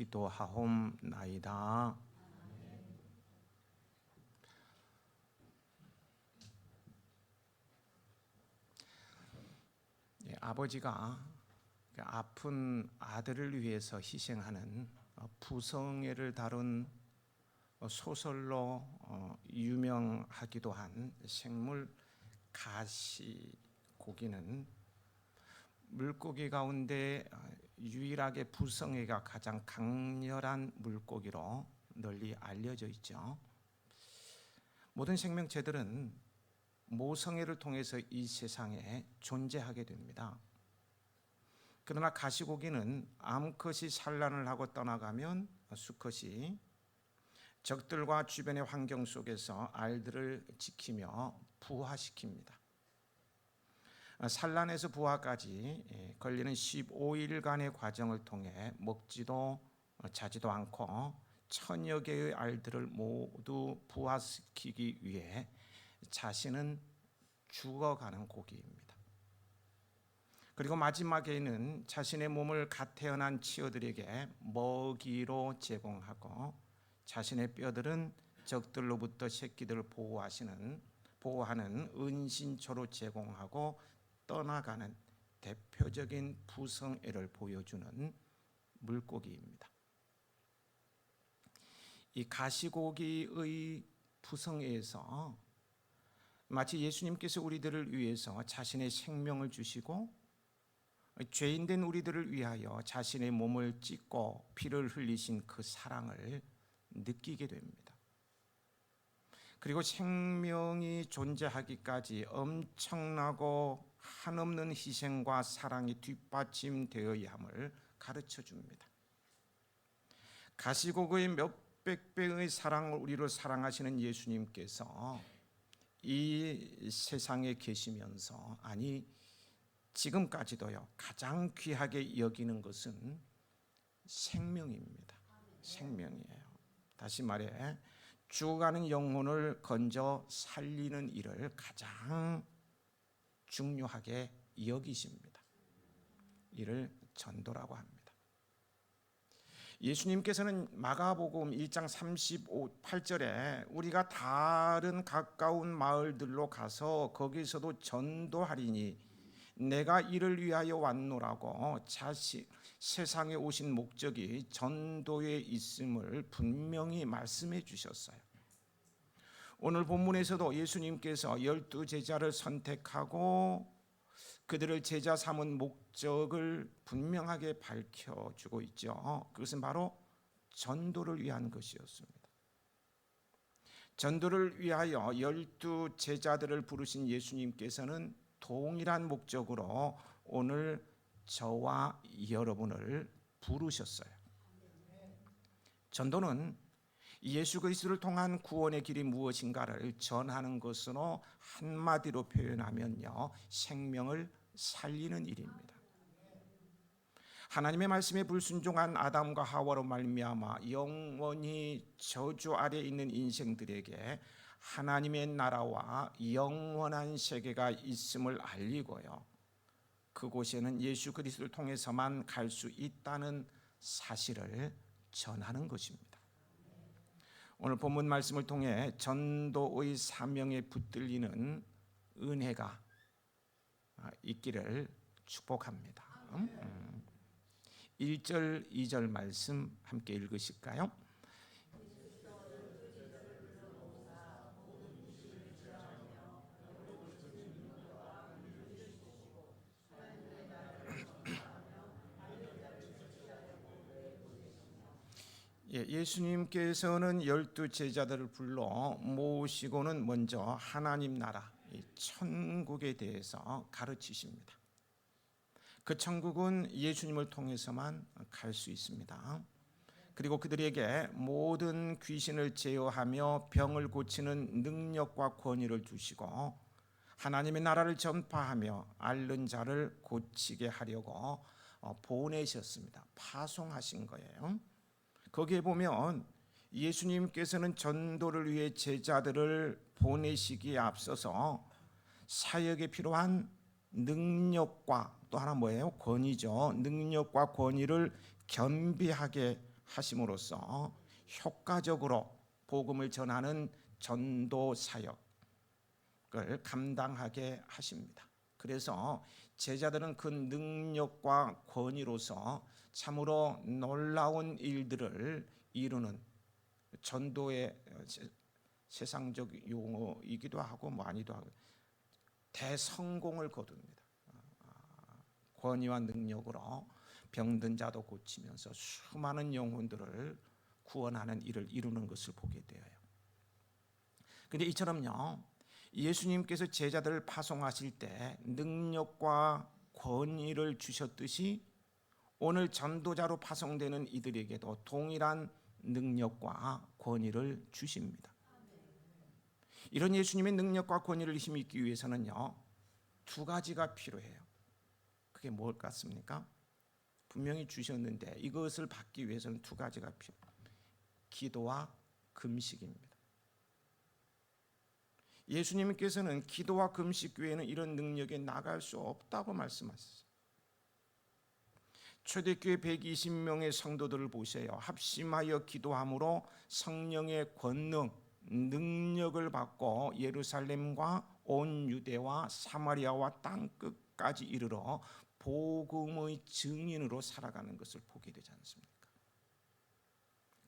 기도하옵나이다. 아버지가 아픈 아들을 위해서 희생하는 부성애를 다룬 소설로 유명하기도 한 생물 가시고기는 물고기 가운데 유일하게 부성애가 가장 강렬한 물고기로 널리 알려져 있죠. 모든 생명체들은 모성애를 통해서 이 세상에 존재하게 됩니다. 그러나 가시고기는 암컷이 산란을 하고 떠나가면 수컷이 적들과 주변의 환경 속에서 알들을 지키며 부화시킵니다. 산란에서 부화까지 걸리는 15일간의 과정을 통해 먹지도 자지도 않고 천여 개의 알들을 모두 부화시키기 위해 자신은 죽어가는 고기입니다. 그리고 마지막에는 자신의 몸을 갓 태어난 치어들에게 먹이로 제공하고 자신의 뼈들은 적들로부터 새끼들을 보호하는 은신처로 제공하고 떠나가는 대표적인 부성애를 보여주는 물고기입니다. 이 가시고기의 부성애에서 마치 예수님께서 우리들을 위해서 자신의 생명을 주시고 죄인된 우리들을 위하여 자신의 몸을 찢고 피를 흘리신 그 사랑을 느끼게 됩니다. 그리고 생명이 존재하기까지 엄청나고 한없는 희생과 사랑이 뒷받침되어야 함을 가르쳐 줍니다. 가시고기의 몇백 배의 사랑을 우리로 사랑하시는 예수님께서 이 세상에 계시면서 지금까지도요 가장 귀하게 여기는 것은 생명입니다. 생명이에요. 다시 말해 죽어가는 영혼을 건져 살리는 일을 가장 중요하게 여기십니다. 이를 전도라고 합니다. 예수님께서는 마가복음 1장 38절에 우리가 다른 가까운 마을들로 가서 거기서도 전도하리니 내가 이를 위하여 왔노라고 세상에 오신 목적이 전도에 있음을 분명히 말씀해 주셨어요. 오늘 본문에서도 예수님께서 12제자를 선택하고 그들을 제자 삼은 목적을 분명하게 밝혀주고 있죠. 그것은 바로 전도를 위한 것이었습니다. 전도를 위하여 12제자들을 부르신 예수님께서는 동일한 목적으로 오늘 저와 여러분을 부르셨어요. 전도는 예수 그리스도를 통한 구원의 길이 무엇인가를 전하는 것으로 한마디로 표현하면요, 생명을 살리는 일입니다. 하나님의 말씀에 불순종한 아담과 하와로 말미암아 영원히 저주 아래 있는 인생들에게 하나님의 나라와 영원한 세계가 있음을 알리고요, 그곳에는 예수 그리스도를 통해서만 갈 수 있다는 사실을 전하는 것입니다. 오늘 본문 말씀을 통해 전도의 사명에 붙들리는 은혜가 있기를 축복합니다. 1절, 2절 말씀 함께 읽으실까요? 예수님께서는 12제자들을 불러 모시고는 먼저 하나님 나라, 천국에 대해서 가르치십니다. 그 천국은 예수님을 통해서만 갈 수 있습니다. 그리고 그들에게 모든 귀신을 제어하며 병을 고치는 능력과 권위를 주시고 하나님의 나라를 전파하며 앓는 자를 고치게 하려고 보내셨습니다. 파송하신 거예요. 거기에 보면 예수님께서는 전도를 위해 제자들을 보내시기에 앞서서 사역에 필요한 능력과 또 하나 뭐예요? 권위죠. 능력과 권위를 겸비하게 하심으로써 효과적으로 복음을 전하는 전도 사역을 감당하게 하십니다. 그래서 제자들은 그 능력과 권위로서 참으로 놀라운 일들을 이루는, 전도의 세상적 용어이기도 하고 뭐 아니도 하고 대성공을 거둡니다. 권위와 능력으로 병든 자도 고치면서 수많은 영혼들을 구원하는 일을 이루는 것을 보게 되어요. 그런데 이처럼요, 예수님께서 제자들을 파송하실 때 능력과 권위를 주셨듯이 오늘 전도자로 파송되는 이들에게도 동일한 능력과 권위를 주십니다. 이런 예수님의 능력과 권위를 힘입기 위해서는요, 두 가지가 필요해요. 그게 뭘 같습니까? 분명히 주셨는데 이것을 받기 위해서는 두 가지가 필요해요. 기도와 금식입니다. 예수님께서는 기도와 금식 외에는 이런 능력에 나갈 수 없다고 말씀하셨어요. 초대교회 120명의 성도들을 보세요. 합심하여 기도함으로 성령의 권능, 능력을 받고 예루살렘과 온 유대와 사마리아와 땅 끝까지 이르러 복음의 증인으로 살아가는 것을 보게 되지 않습니까?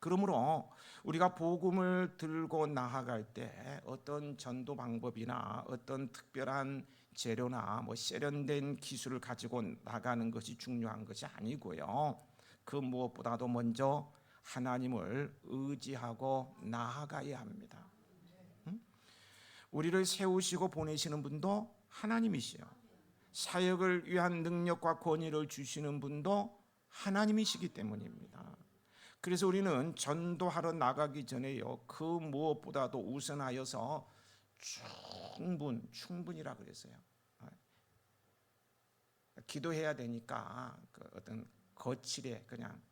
그러므로 우리가 복음을 들고 나아갈 때 어떤 전도 방법이나 어떤 특별한 재료나 뭐 세련된 기술을 가지고 나가는 것이 중요한 것이 아니고요. 그 무엇보다도 먼저 하나님을 의지하고 나아가야 합니다. 우리를 세우시고 보내시는 분도 하나님이시요, 사역을 위한 능력과 권위를 주시는 분도 하나님이시기 때문입니다. 그래서 우리는 전도하러 나가기 전에요, 그 무엇보다도 우선하여서 충분이라 그랬어요. 기도해야 되니까 그 어떤 거칠에 그냥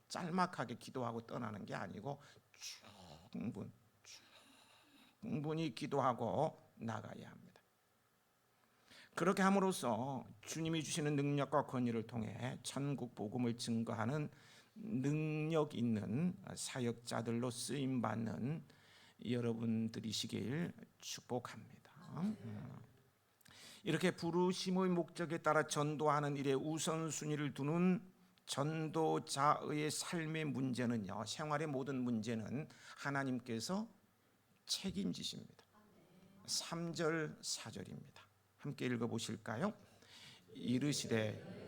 짤막하게 기도하고 떠나는 게 아니고 충분히 기도하고 나가야 합니다. 그렇게 함으로써 주님이 주시는 능력과 권위를 통해 천국 복음을 증거하는 능력 있는 사역자들로 쓰임 받는 여러분들이시길 축복합니다. 이렇게 부르심의 목적에 따라 전도하는 일에 우선순위를 두는 전도자의 삶의 문제는요, 생활의 모든 문제는 하나님께서 책임지십니다. 3절 4절입니다. 함께 읽어보실까요? 이르시되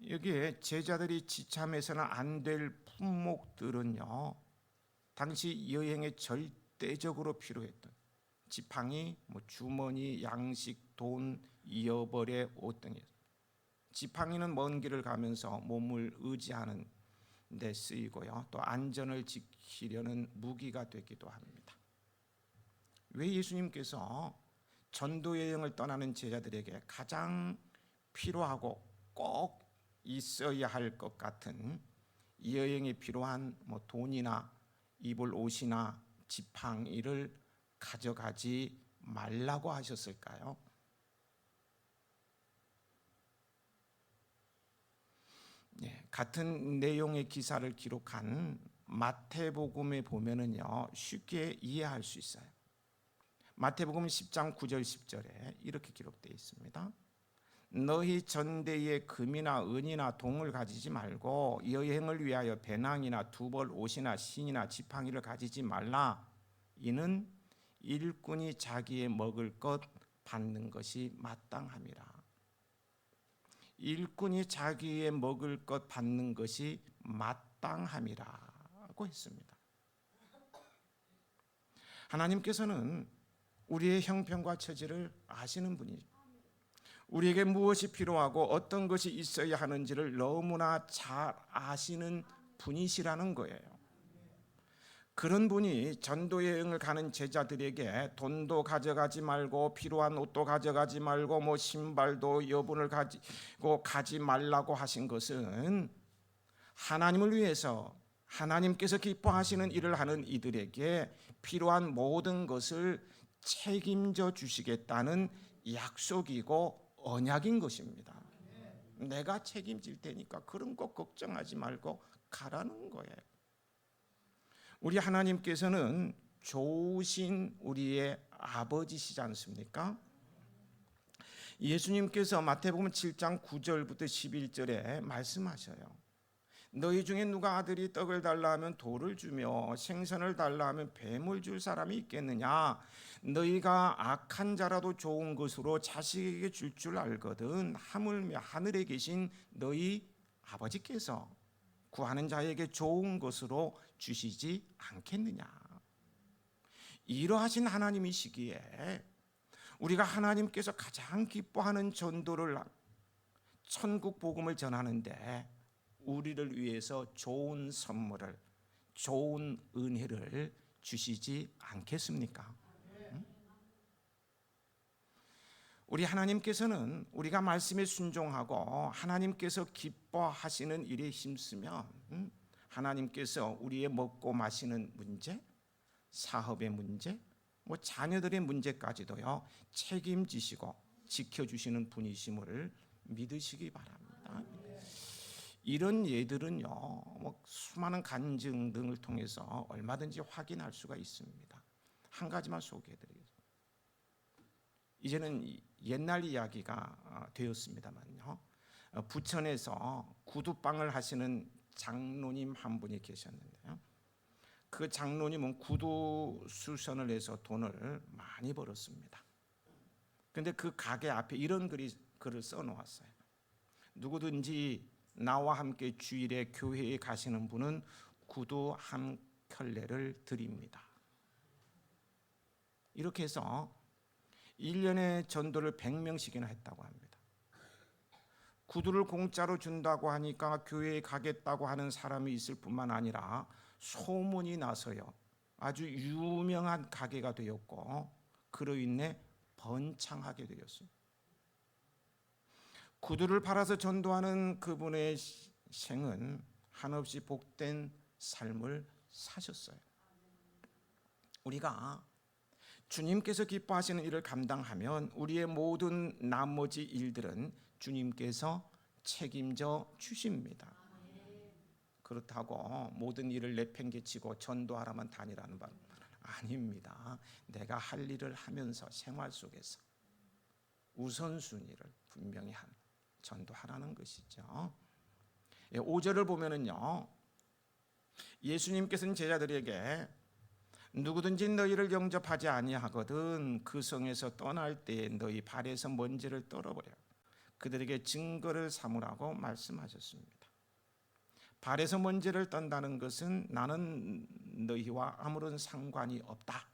여기에 제자들이 지참해서는 안 될 품목들은요, 당시 여행에 절대적으로 필요했던 지팡이, 주머니, 양식, 돈, 여벌의 옷 등이에요. 지팡이는 먼 길을 가면서 몸을 의지하는 데 쓰이고요, 또 안전을 지키려는 무기가 되기도 합니다. 왜 예수님께서 전도 여행을 떠나는 제자들에게 가장 필요하고 꼭 있어야 할 것 같은 여행에 필요한 돈이나 입을 옷이나 지팡이를 가져가지 말라고 하셨을까요? 같은 내용의 기사를 기록한 마태복음에 보면은요, 쉽게 이해할 수 있어요. 마태복음 10장 9절 10절에 이렇게 기록되어 있습니다. 너희 전대에 금이나 은이나 동을 가지지 말고 여행을 위하여 배낭이나 두벌 옷이나 신이나 지팡이를 가지지 말라. 이는 일꾼이 자기의 먹을 것 받는 것이 마땅함이라. 일꾼이 자기의 먹을 것 받는 것이 마땅함이라고 했습니다. 하나님께서는 우리의 형편과 처지를 아시는 분이죠. 우리에게 무엇이 필요하고 어떤 것이 있어야 하는지를 너무나 잘 아시는 분이시라는 거예요. 그런 분이 전도 여행을 가는 제자들에게 돈도 가져가지 말고 필요한 옷도 가져가지 말고 신발도 여분을 가지고 가지 말라고 하신 것은 하나님을 위해서, 하나님께서 기뻐하시는 일을 하는 이들에게 필요한 모든 것을 책임져 주시겠다는 약속이고 언약인 것입니다. 내가 책임질 테니까 그런 거 걱정하지 말고 가라는 거예요. 우리 하나님께서는 좋으신 우리의 아버지시지 않습니까? 예수님께서 마태복음 7장 9절부터 11절에 말씀하셔요. 너희 중에 누가 아들이 떡을 달라 하면 돌을 주며 생선을 달라 하면 뱀을 줄 사람이 있겠느냐? 너희가 악한 자라도 좋은 것으로 자식에게 줄 줄 알거든 하물며 하늘에 계신 너희 아버지께서 구하는 자에게 좋은 것으로 주시지 않겠느냐? 이러하신 하나님이시기에 우리가 하나님께서 가장 기뻐하는 전도를, 천국 복음을 전하는데 우리를 위해서 좋은 선물을, 좋은 은혜를 주시지 않겠습니까? 우리 하나님께서는 우리가 말씀에 순종하고 하나님께서 기뻐하시는 일에 힘쓰면 하나님께서 우리의 먹고 마시는 문제, 사업의 문제, 자녀들의 문제까지도요 책임지시고 지켜주시는 분이심을 믿으시기 바랍니다. 이런 예들은요 수많은 간증 등을 통해서 얼마든지 확인할 수가 있습니다. 한 가지만 소개해드리겠습니다. 이제는 옛날 이야기가 되었습니다만요, 부천에서 구두방을 하시는 장로님 한 분이 계셨는데요, 그 장로님은 구두 수선을 해서 돈을 많이 벌었습니다. 그런데 그 가게 앞에 이런 글을 써놓았어요. 누구든지 나와 함께 주일에 교회에 가시는 분은 구두 한 켤레를 드립니다. 이렇게 해서 1년에 전도를 100명씩이나 했다고 합니다. 구두를 공짜로 준다고 하니까 교회에 가겠다고 하는 사람이 있을 뿐만 아니라 소문이 나서요 아주 유명한 가게가 되었고 그로 인해 번창하게 되었습니다. 구두를 팔아서 전도하는 그분의 생은 한없이 복된 삶을 사셨어요. 우리가 주님께서 기뻐하시는 일을 감당하면 우리의 모든 나머지 일들은 주님께서 책임져 주십니다. 그렇다고 모든 일을 내팽개치고 전도하라만 다니라는 말은 아닙니다. 내가 할 일을 하면서 생활 속에서 우선순위를 분명히 전도하라는 것이죠. 5절을 보면은요, 예수님께서는 제자들에게 누구든지 너희를 영접하지 아니하거든 그 성에서 떠날 때에 너희 발에서 먼지를 떨어버려 그들에게 증거를 삼으라고 말씀하셨습니다. 발에서 먼지를 떤다는 것은 나는 너희와 아무런 상관이 없다는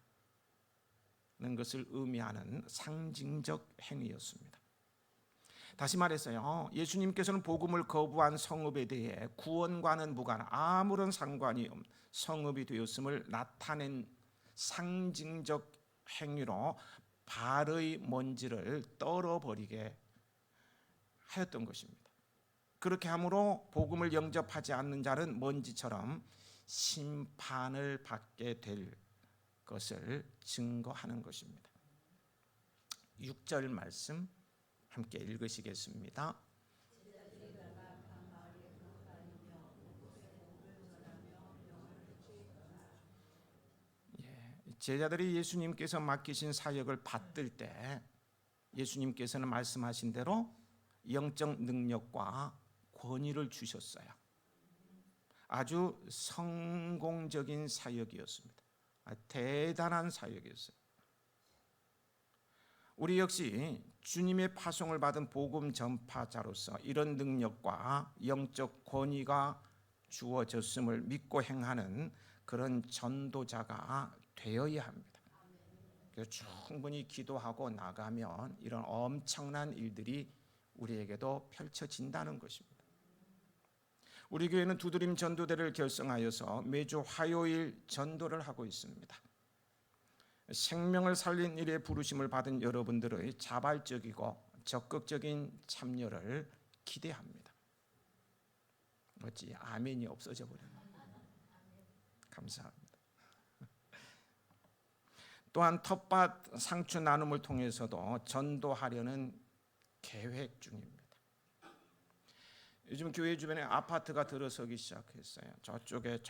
것을 의미하는 상징적 행위였습니다. 다시 말해서요, 예수님께서는 복음을 거부한 성읍에 대해 구원과는 무관한 아무런 상관이 없는 성읍이 되었음을 나타낸 상징적 행위로 발의 먼지를 떨어버리게 하였던 것입니다. 그렇게 함으로 복음을 영접하지 않는 자는 먼지처럼 심판을 받게 될 것을 증거하는 것입니다. 6절 말씀 함께 읽으시겠습니다. 제자들이 예수님께서 맡기신 사역을 받들 때 예수님께서는 말씀하신 대로 영적 능력과 권위를 주셨어요. 아주 성공적인 사역이었습니다. 대단한 사역이었어요. 우리 역시 주님의 파송을 받은 복음 전파자로서 이런 능력과 영적 권위가 주어졌음을 믿고 행하는 그런 전도자가 되어야 합니다. 그래서 충분히 기도하고 나가면 이런 엄청난 일들이 우리에게도 펼쳐진다는 것입니다. 우리 교회는 두드림 전도대를 결성하여서 매주 화요일 전도를 하고 있습니다. 생명을 살린 일에 부르심을 받은 여러분들의 자발적이고 적극적인 참여를 기대합니다. 어찌 아멘이 없어져 버렸나? 감사합니다. 또한 텃밭 상추 나눔을 통해서도 전도하려는 계획 중입니다. 요즘 교회 주변에 아파트가 들어서기 시작했어요. 저쪽에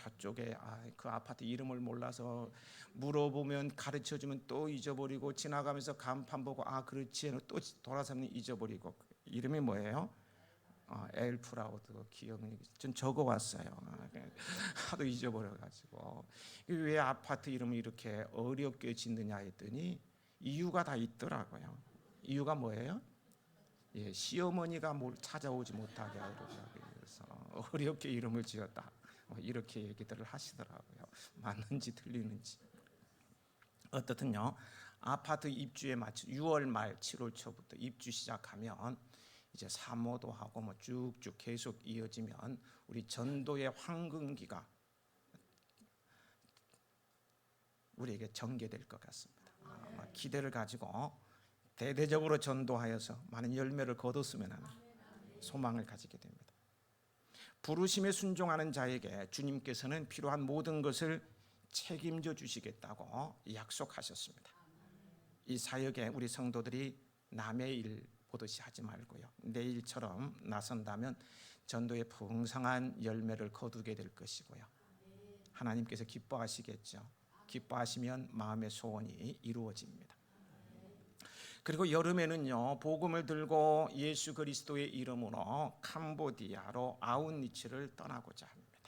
그 아파트 이름을 몰라서 물어보면 가르쳐주면 또 잊어버리고, 지나가면서 간판 보고 그렇지 또 돌아서면 잊어버리고. 이름이 뭐예요? 엘프라우드. 기억이 전 적어왔어요. 하도 잊어버려가지고. 왜 아파트 이름을 이렇게 어렵게 짓느냐 했더니 이유가 다 있더라고요. 이유가 뭐예요? 시어머니가 뭘 찾아오지 못하게 하려고, 그래서 어렵게 이름을 지었다, 이렇게 얘기들을 하시더라고요. 맞는지 틀리는지. 어떻든요, 아파트 입주에 맞춰 6월 말 7월 초부터 입주 시작하면 이제 사모도 하고 쭉쭉 계속 이어지면 우리 전도의 황금기가 우리에게 전개될 것 같습니다. 기대를 가지고 대대적으로 전도하여서 많은 열매를 거뒀으면 하는 소망을 가지게 됩니다. 부르심에 순종하는 자에게 주님께서는 필요한 모든 것을 책임져 주시겠다고 약속하셨습니다. 이 사역에 우리 성도들이 남의 일 보듯이 하지 말고요, 내 일처럼 나선다면 전도의 풍성한 열매를 거두게 될 것이고요, 하나님께서 기뻐하시겠죠. 기뻐하시면 마음의 소원이 이루어집니다. 그리고 여름에는요, 복음을 들고 예수 그리스도의 이름으로 캄보디아로 아웃리치를 떠나고자 합니다.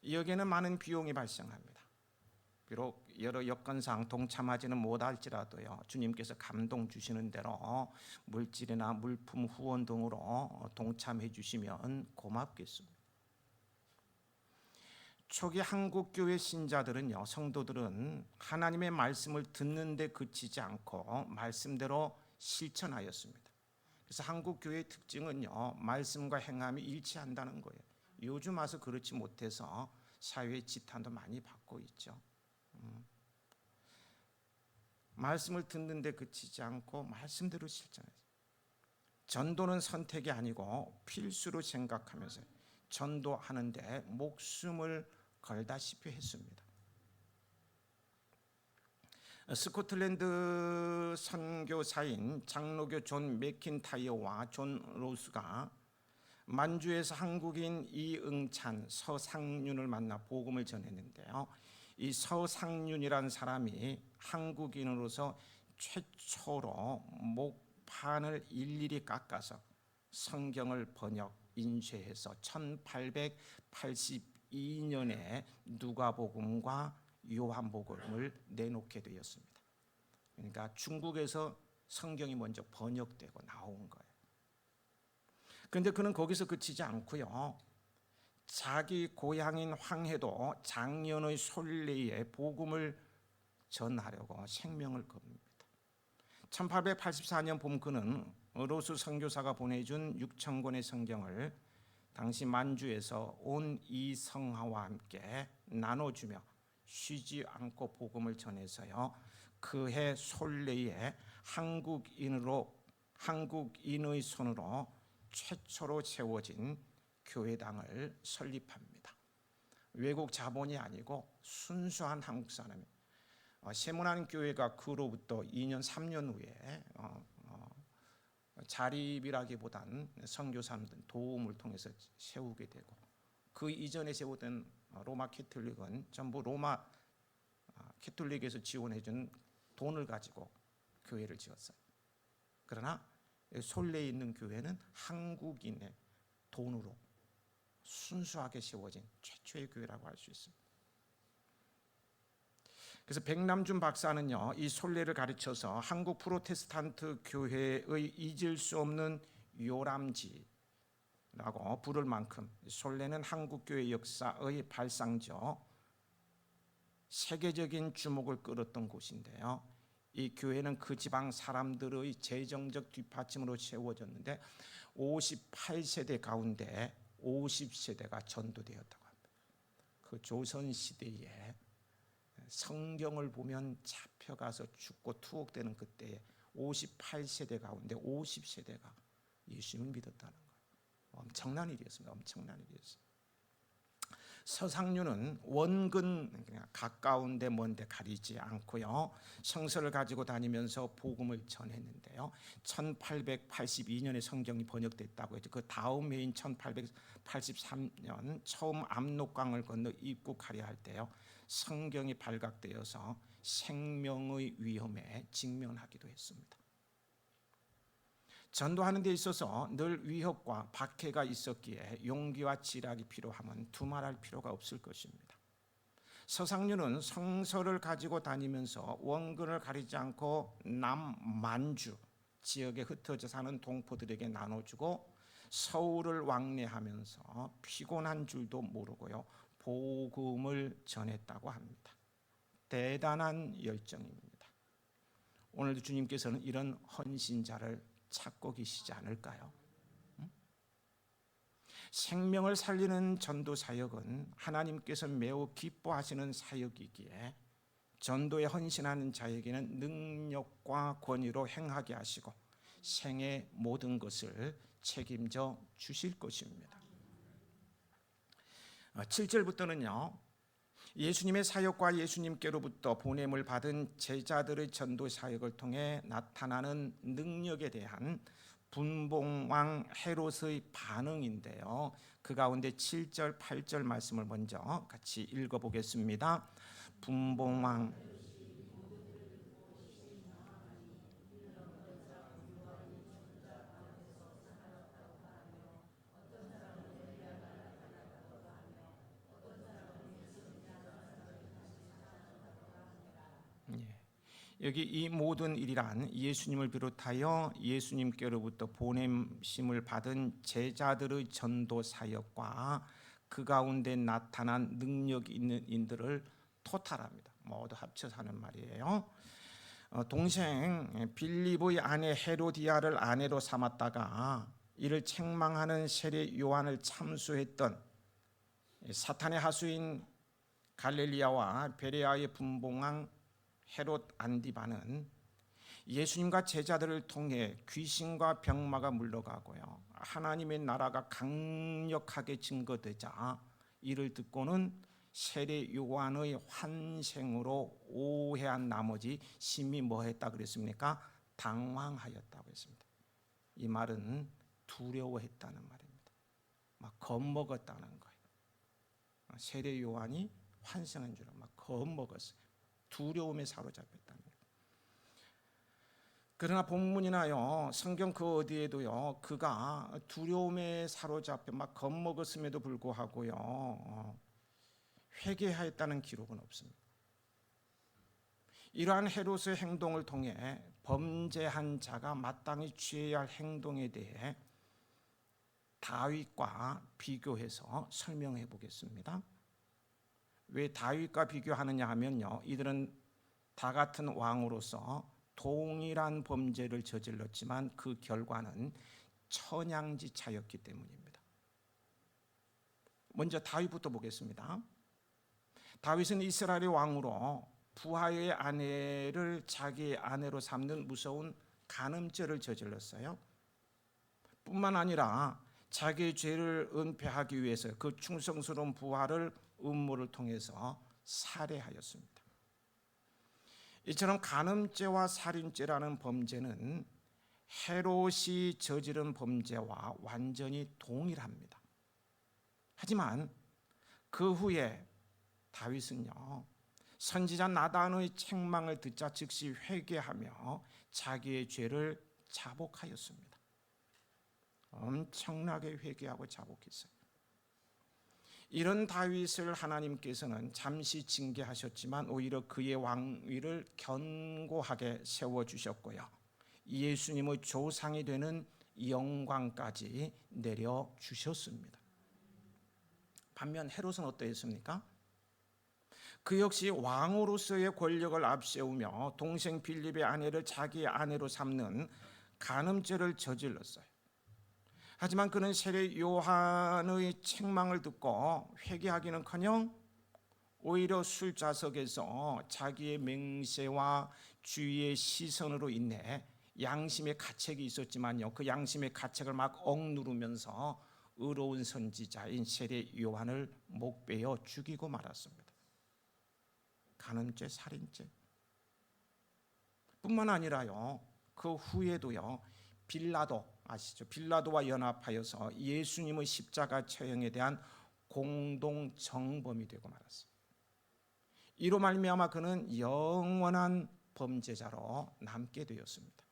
여기에는 많은 비용이 발생합니다. 비록 여러 여건상 동참하지는 못할지라도요, 주님께서 감동 주시는 대로 물질이나 물품 후원 등으로 동참해 주시면 고맙겠습니다. 초기 한국교회 신자들은요, 성도들은 하나님의 말씀을 듣는 데 그치지 않고 말씀대로 실천하였습니다. 그래서 한국교회의 특징은요, 말씀과 행함이 일치한다는 거예요. 요즘 와서 그렇지 못해서 사회의 지탄도 많이 받고 있죠. 말씀을 듣는 데 그치지 않고 말씀대로 실천해요. 전도는 선택이 아니고 필수로 생각하면서 전도하는데 목숨을 걸다시피 했습니다. 스코틀랜드 선교사인 장로교 존 맥킨타이어와 존 로스가 만주에서 한국인 이응찬, 서상윤을 만나 복음을 전했는데요, 이 서상윤이라는 사람이 한국인으로서 최초로 목판을 일일이 깎아서 성경을 번역 인쇄해서 1882년에 누가복음과 요한복음을 내놓게 되었습니다. 그러니까 중국에서 성경이 먼저 번역되고 나온 거예요. 그런데 그는 거기서 그치지 않고요, 자기 고향인 황해도 장년의 솔레에 복음을 전하려고 생명을 겁니다. 1884년 봄 그는 로스 선교사가 보내준 6,000권의 성경을 당시 만주에서 온 이성하와 함께 나눠주며 쉬지 않고 복음을 전해서요, 그해 솔레에 한국인의 손으로 최초로 세워진 교회당을 설립합니다. 외국 자본이 아니고 순수한 한국 사람이, 세문안 교회가 그로부터 2년 3년 후에 자립이라기보단 선교사님들 도움을 통해서 세우게 되고, 그 이전에 세우던 로마 캐톨릭은 전부 로마 캐톨릭에서 지원해준 돈을 가지고 교회를 지었어요. 그러나 솔레에 있는 교회는 한국인의 돈으로 순수하게 세워진 최초의 교회라고 할 수 있습니다. 그래서 백남준 박사는요, 이 솔레를 가르쳐서 한국 프로테스탄트 교회의 잊을 수 없는 요람지라고 부를 만큼 솔레는 한국 교회 역사의 발상지요, 세계적인 주목을 끌었던 곳인데요, 이 교회는 그 지방 사람들의 재정적 뒷받침으로 세워졌는데 58세대 가운데 50세대가 전도되었다고 합니다. 그 조선시대에 성경을 보면 잡혀가서 죽고 투옥되는 그때에 58세대 가운데 50세대가 예수님을 믿었다는 거예요. 엄청난 일이었습니다. 엄청난 일이었어요. 서상류는 원근 가까운데 먼데 가리지 않고요, 성서를 가지고 다니면서 복음을 전했는데요. 1882년에 성경이 번역됐다고 했죠. 그 다음 해인 1883년 처음 압록강을 건너 입국하려 할 때요, 성경이 발각되어서 생명의 위험에 직면하기도 했습니다. 전도하는 데 있어서 늘 위협과 박해가 있었기에 용기와 지략이 필요하면 두말할 필요가 없을 것입니다. 서상류는 성서를 가지고 다니면서 원근을 가리지 않고 남만주 지역에 흩어져 사는 동포들에게 나눠주고 서울을 왕래하면서 피곤한 줄도 모르고요, 복음을 전했다고 합니다. 대단한 열정입니다. 오늘도 주님께서는 이런 헌신자를 찾고 계시지 않을까요? 생명을 살리는 전도 사역은 하나님께서 매우 기뻐하시는 사역이기에 전도에 헌신하는 자에게는 능력과 권위로 행하게 하시고 생의 모든 것을 책임져 주실 것입니다. 7절부터는요, 예수님의 사역과 예수님께로부터 보냄을 받은 제자들의 전도 사역을 통해 나타나는 능력에 대한 분봉왕 헤롯의 반응인데요, 그 가운데 7절 8절 말씀을 먼저 같이 읽어보겠습니다. 분봉왕 여기 이 모든 일이란 예수님을 비롯하여 예수님께로부터 보냄심을 받은 제자들의 전도 사역과 그 가운데 나타난 능력 있는 인들을 토탈합니다. 모두 합쳐서 하는 말이에요. 동생 빌립의 아내 헤로디아를 아내로 삼았다가 이를 책망하는 세례 요한을 참수했던 사탄의 하수인 갈릴리아와 베레아의 분봉왕 헤롯 안디바는 예수님과 제자들을 통해 귀신과 병마가 물러가고요, 하나님의 나라가 강력하게 증거되자 이를 듣고는 세례 요한의 환생으로 오해한 나머지 심히 뭐했다 그랬습니까? 당황하였다고 했습니다. 이 말은 두려워했다는 말입니다. 막 겁먹었다는 거예요. 세례 요한이 환생한 줄 막 겁먹었어요. 두려움에 사로잡혔다는 거예요. 그러나 본문이나요, 성경 그 어디에도요, 그가 두려움에 사로잡혀 막 겁먹었음에도 불구하고요, 회개하였다는 기록은 없습니다. 이러한 헤롯의 행동을 통해 범죄한 자가 마땅히 취해야 할 행동에 대해 다윗과 비교해서 설명해 보겠습니다. 왜 다윗과 비교하느냐 하면요, 이들은 다 같은 왕으로서 동일한 범죄를 저질렀지만 그 결과는 천양지차였기 때문입니다. 먼저 다윗부터 보겠습니다. 다윗은 이스라엘의 왕으로 부하의 아내를 자기의 아내로 삼는 무서운 간음죄를 저질렀어요. 뿐만 아니라 자기의 죄를 은폐하기 위해서 그 충성스러운 부하를 음모를 통해서 살해하였습니다. 이처럼 간음죄와 살인죄라는 범죄는 헤롯이 저지른 범죄와 완전히 동일합니다. 하지만 그 후에 다윗은요, 선지자 나단의 책망을 듣자 즉시 회개하며 자기의 죄를 자복하였습니다. 엄청나게 회개하고 자복했어요. 이런 다윗을 하나님께서는 잠시 징계하셨지만 오히려 그의 왕위를 견고하게 세워주셨고요, 예수님의 조상이 되는 영광까지 내려주셨습니다. 반면 헤롯은 어떠했습니까? 그 역시 왕으로서의 권력을 앞세우며 동생 빌립의 아내를 자기의 아내로 삼는 간음죄를 저질렀어요. 하지만 그는 세례 요한의 책망을 듣고 회개하기는커녕 오히려 술좌석에서 자기의 맹세와 주위의 시선으로 인해 양심의 가책이 있었지만요, 그 양심의 가책을 막 억누르면서 의로운 선지자인 세례 요한을 목베어 죽이고 말았습니다. 간음죄, 살인죄 뿐만 아니라요, 그 후에도요, 빌라도 아시죠? 빌라도와 연합하여서 예수님의 십자가 처형에 대한 공동 정범이 되고 말았어요. 이로 말미암아 그는 영원한 범죄자로 남게 되었습니다.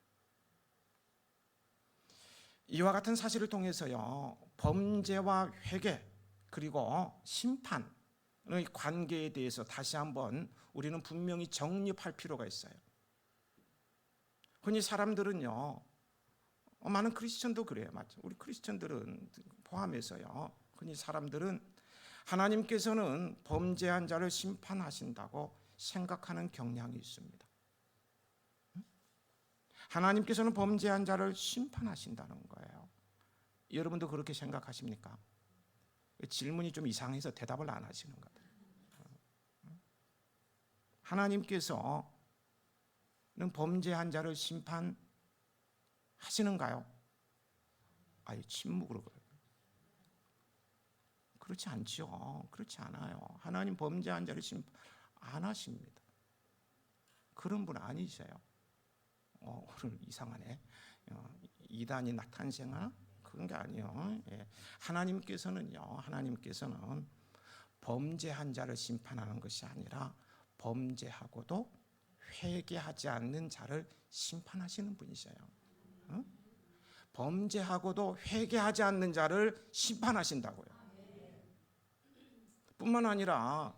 이와 같은 사실을 통해서요, 범죄와 회개 그리고 심판의 관계에 대해서 다시 한번 우리는 분명히 정립할 필요가 있어요. 흔히 사람들은요, 많은 크리스천도 그래요. 맞죠? 우리 크리스천들은 포함해서요, 흔히 사람들은 하나님께서는 범죄한 자를 심판하신다고 생각하는 경향이 있습니다. 하나님께서는 범죄한 자를 심판하신다는 거예요. 여러분도 그렇게 생각하십니까? 질문이 좀 이상해서 대답을 안 하시는 것 같아요. 하나님께서는 범죄한 자를 심판하시는가요? 아예 침묵으로 그래요. 그렇지 않죠. 그렇지 않아요. 하나님 범죄한 자를 심판 안 하십니다. 그런 분 아니세요. 오늘 이상하네. 이단이 나타나시나? 그런 게 아니에요. 예. 하나님께서는 범죄한 자를 심판하는 것이 아니라 범죄하고도 회개하지 않는 자를 심판하시는 분이세요. 범죄하고도 회개하지 않는 자를 심판하신다고요. 뿐만 아니라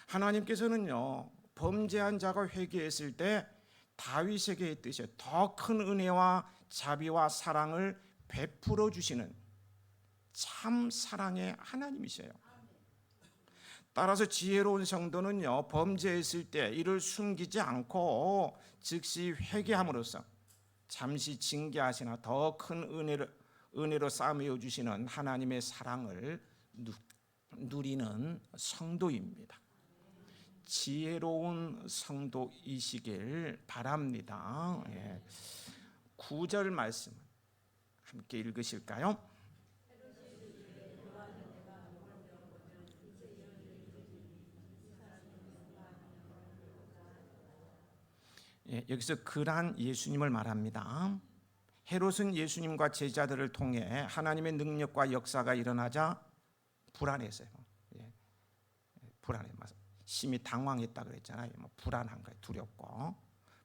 하나님께서는요, 범죄한 자가 회개했을 때 다윗에게 했듯이 더 큰 은혜와 자비와 사랑을 베풀어 주시는 참 사랑의 하나님이세요. 따라서 지혜로운 성도는요, 범죄했을 때 이를 숨기지 않고 즉시 회개함으로써 잠시 징계하시나 더 큰 은혜로 쌓여 주시는 하나님의 사랑을 누리는 성도입니다. 지혜로운 성도이시길 바랍니다. 9절 말씀 함께 읽으실까요? 여기서 그란 예수님을 말합니다. 헤롯은 예수님과 제자들을 통해 하나님의 능력과 역사가 일어나자 불안했어요. 불안해, 심히 당황했다 그랬잖아요. 불안한 거예요. 두렵고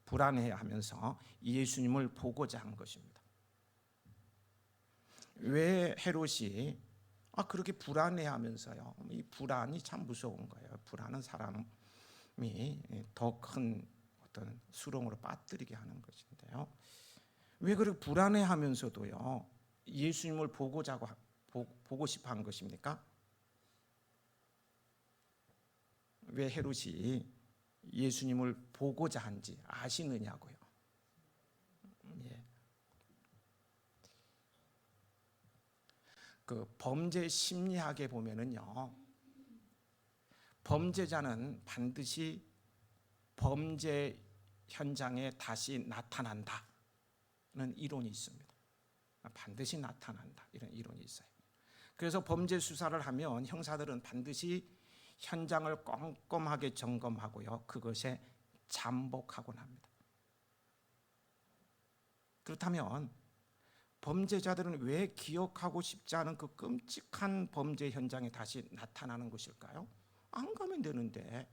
불안해하면서 예수님을 보고자 한 것입니다. 왜 헤롯이 그렇게 불안해하면서요? 이 불안이 참 무서운 거예요. 불안은 사람이 더 큰 어떤 수렁으로 빠뜨리게 하는 것인데요. 왜 그렇게 불안해하면서도요, 예수님을 보고 싶어 한 것입니까? 왜 헤롯이 예수님을 보고자 한지 아시느냐고요. 그 범죄 심리학에 보면은요, 범죄자는 반드시 범죄 현장에 다시 나타난다는 이론이 있습니다. 반드시 나타난다, 이런 이론이 있어요. 그래서 범죄 수사를 하면 형사들은 반드시 현장을 꼼꼼하게 점검하고요, 그것에 잠복하곤 합니다. 그렇다면 범죄자들은 왜 기억하고 싶지 않은 그 끔찍한 범죄 현장에 다시 나타나는 것일까요? 안 가면 되는데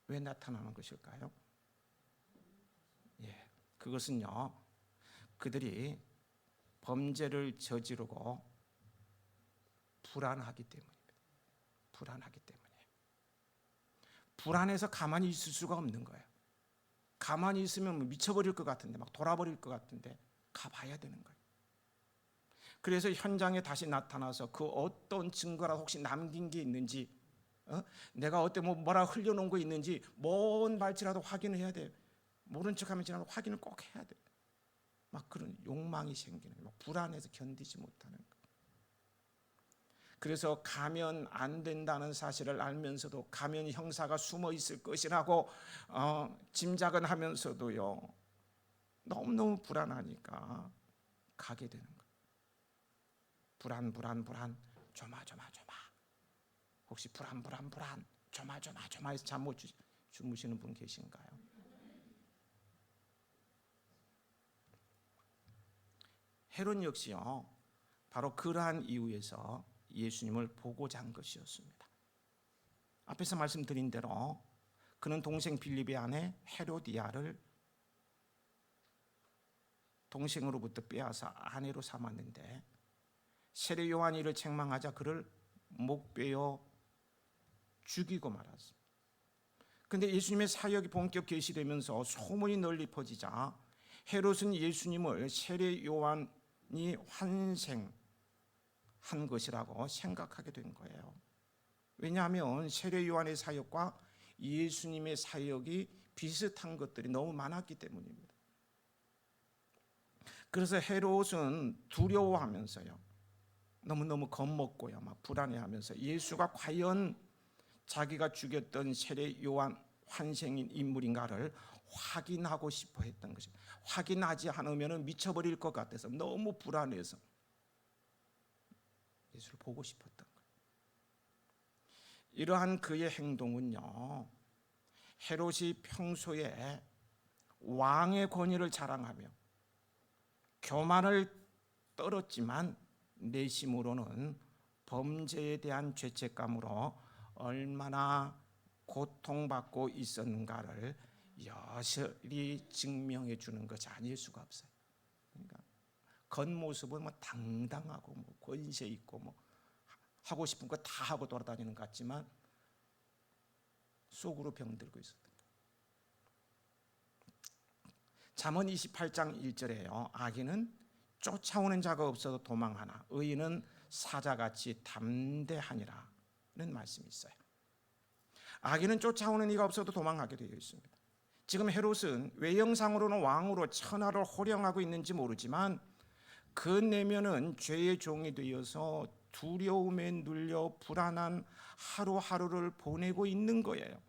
왜 나타나는 것일까요? 그것은요, 그들이 범죄를 저지르고 불안하기 때문입니다. 불안하기 때문에. 불안해서 가만히 있을 수가 없는 거예요. 가만히 있으면 미쳐버릴 것 같은데, 막 돌아버릴 것 같은데 가봐야 되는 거예요. 그래서 현장에 다시 나타나서 그 어떤 증거라도 혹시 남긴 게 있는지, 내가 어때 뭐라 흘려놓은 거 있는지 뭔 말지라도 확인을 해야 돼요. 모른 척하면 지나도 확인을 꼭 해야 돼요. 막 그런 욕망이 생기는 거예요. 불안해서 견디지 못하는 거예요. 그래서 가면 안 된다는 사실을 알면서도 가면 형사가 숨어 있을 것이라고 짐작은 하면서도요, 너무너무 불안하니까 가게 되는 거예요. 불안 조마조마 혹시 불안 조마조마 해서 잠 못 주무시는 분 계신가요? 헤롯 역시요 바로 그러한 이유에서 예수님을 보고자 한 것이었습니다. 앞에서 말씀드린 대로 그는 동생 빌립의 아내 헤로디아를 동생으로부터 빼앗아 아내로 삼았는데 세례 요한이 이를 책망하자 그를 목베어 죽이고 말았습니다. 그런데 예수님의 사역이 본격 개시되면서 소문이 널리 퍼지자 헤롯은 예수님을 세례 요한이 환생한 것이라고 생각하게 된 거예요. 왜냐하면 세례 요한의 사역과 예수님의 사역이 비슷한 것들이 너무 많았기 때문입니다. 그래서 헤롯은 두려워하면서요 너무너무 겁먹고요 막 불안해하면서 예수가 과연 자기가 죽였던 세례 요한 환생인 인물인가를 확인하고 싶어 했던 것입니다. 확인하지 않으면 미쳐버릴 것 같아서 너무 불안해서 예수를 보고 싶었던 거예요. 이러한 그의 행동은요 헤롯이 평소에 왕의 권위를 자랑하며 교만을 떨었지만 내심으로는 범죄에 대한 죄책감으로 얼마나 고통받고 있었는가를 여실히 증명해 주는 것이 아닐 수가 없어요. 그러니까 겉모습은 뭐 당당하고 뭐 권세 있고 뭐 하고 싶은 거 다 하고 돌아다니는 것 같지만 속으로 병들고 있었던 거예요. 잠언 28장 1절에요 악인은 쫓아오는 자가 없어도 도망하나 의인은 사자같이 담대하니라 는 말씀이 있어요. 악인은 쫓아오는 이가 없어도 도망하게 되어 있습니다. 지금 헤롯은 외형상으로는 왕으로 천하를 호령하고 있는지 모르지만 그 내면은 죄의 종이 되어서 두려움에 눌려 불안한 하루하루를 보내고 있는 거예요.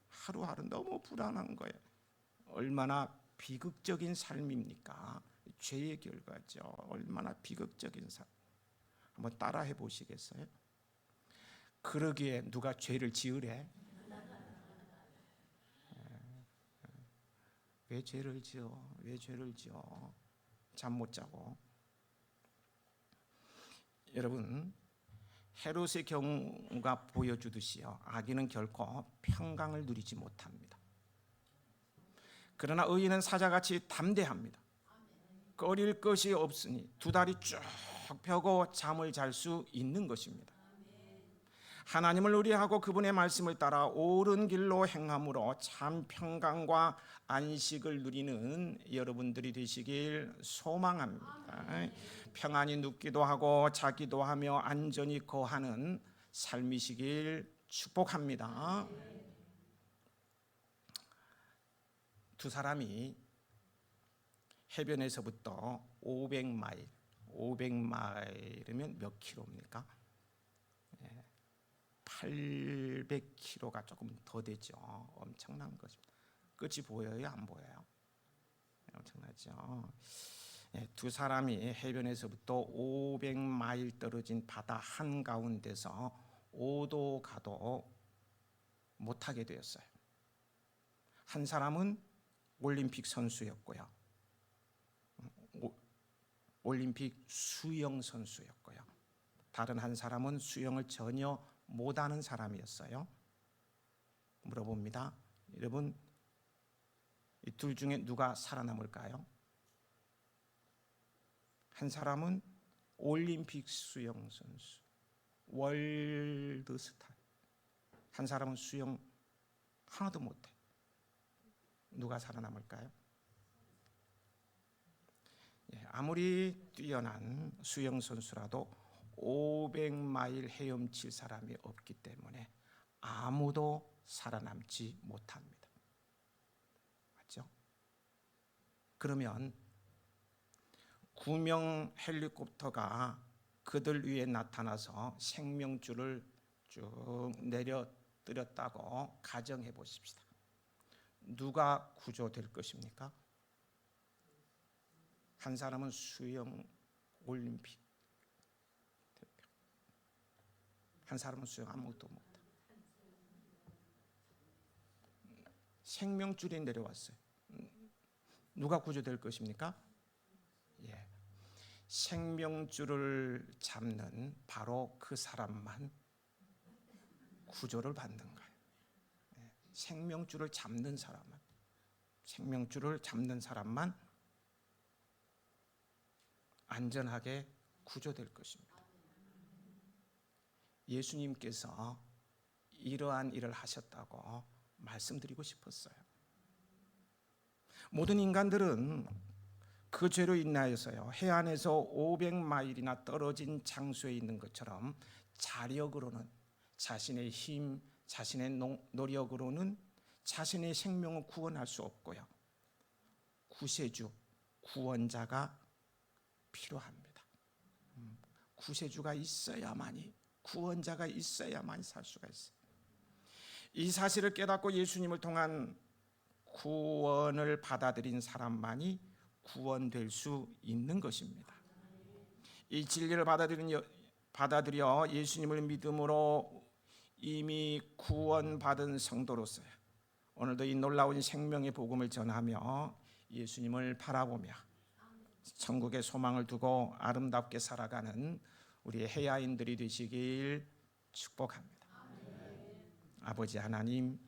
하루하루 너무 불안한 거예요. 얼마나 비극적인 삶입니까? 죄의 결과죠. 얼마나 비극적인 삶. 한번 따라해 보시겠어요? 그러기에 누가 죄를 지으래? 왜 죄를 지어? 왜 죄를 지어? 잠 못 자고. 여러분, 헤롯의 경우가 보여주듯이요 악인은 결코 평강을 누리지 못합니다. 그러나 의인은 사자같이 담대합니다. 꺼릴 것이 없으니 두 다리 쭉 펴고 잠을 잘 수 있는 것입니다. 하나님을 의뢰하고 그분의 말씀을 따라 옳은 길로 행함으로 참 평강과 안식을 누리는 여러분들이 되시길 소망합니다. 평안히 눕기도 하고 자기도 하며 안전히 거하는 삶이시길 축복합니다. 두 사람이 해변에서부터 500마일이면 몇 킬로입니까? 800km가 조금 더 되죠. 엄청난 것입니다. 끝이 보여요? 안 보여요? 엄청나죠. 두 사람이 해변에서부터 500마일 떨어진 바다 한가운데서 오도 가도 못하게 되었어요. 한 사람은 올림픽 선수였고요. 올림픽 수영 선수였고요. 다른 한 사람은 수영을 전혀 못하는 사람이었어요. 물어봅니다. 여러분, 이 둘 중에 누가 살아남을까요? 한 사람은 올림픽 수영 선수, 월드스타. 한 사람은 수영 하나도 못해. 누가 살아남을까요? 아무리 뛰어난 수영 선수라도 500마일 헤엄칠 사람이 없기 때문에 아무도 살아남지 못합니다. 맞죠? 그러면 구명 헬리콥터가 그들 위에 나타나서 생명줄을 쭉 내려뜨렸다고 가정해 보십시다. 누가 구조될 것입니까? 한 사람은 수영 올림픽 한 사람은 수영 아무것도 못해. 생명줄이 내려왔어요. 누가 구조될 것입니까? 예. 생명줄을 잡는 바로 그 사람만 구조를 받는 거예요. 예. 생명줄을 잡는 사람만 안전하게 구조될 것입니다. 예수님께서 이러한 일을 하셨다고 말씀드리고 싶었어요. 모든 인간들은 그 죄로 인하여서요, 해안에서 500마일이나 떨어진 장소에 있는 것처럼 자력으로는, 자신의 힘, 자신의 노력으로는 자신의 생명을 구원할 수 없고요, 구세주, 구원자가 필요합니다. 구세주가 있어야만이, 구원자가 있어야만이 살 수가 있어요. 이 사실을 깨닫고 예수님을 통한 구원을 받아들인 사람만이 구원될 수 있는 것입니다. 이 진리를 받아들여 예수님을 믿음으로 이미 구원받은 성도로서요, 오늘도 이 놀라운 생명의 복음을 전하며 예수님을 바라보며 천국의 소망을 두고 아름답게 살아가는 우리 해야인들이 되시길 축복합니다. 아버지 하나님,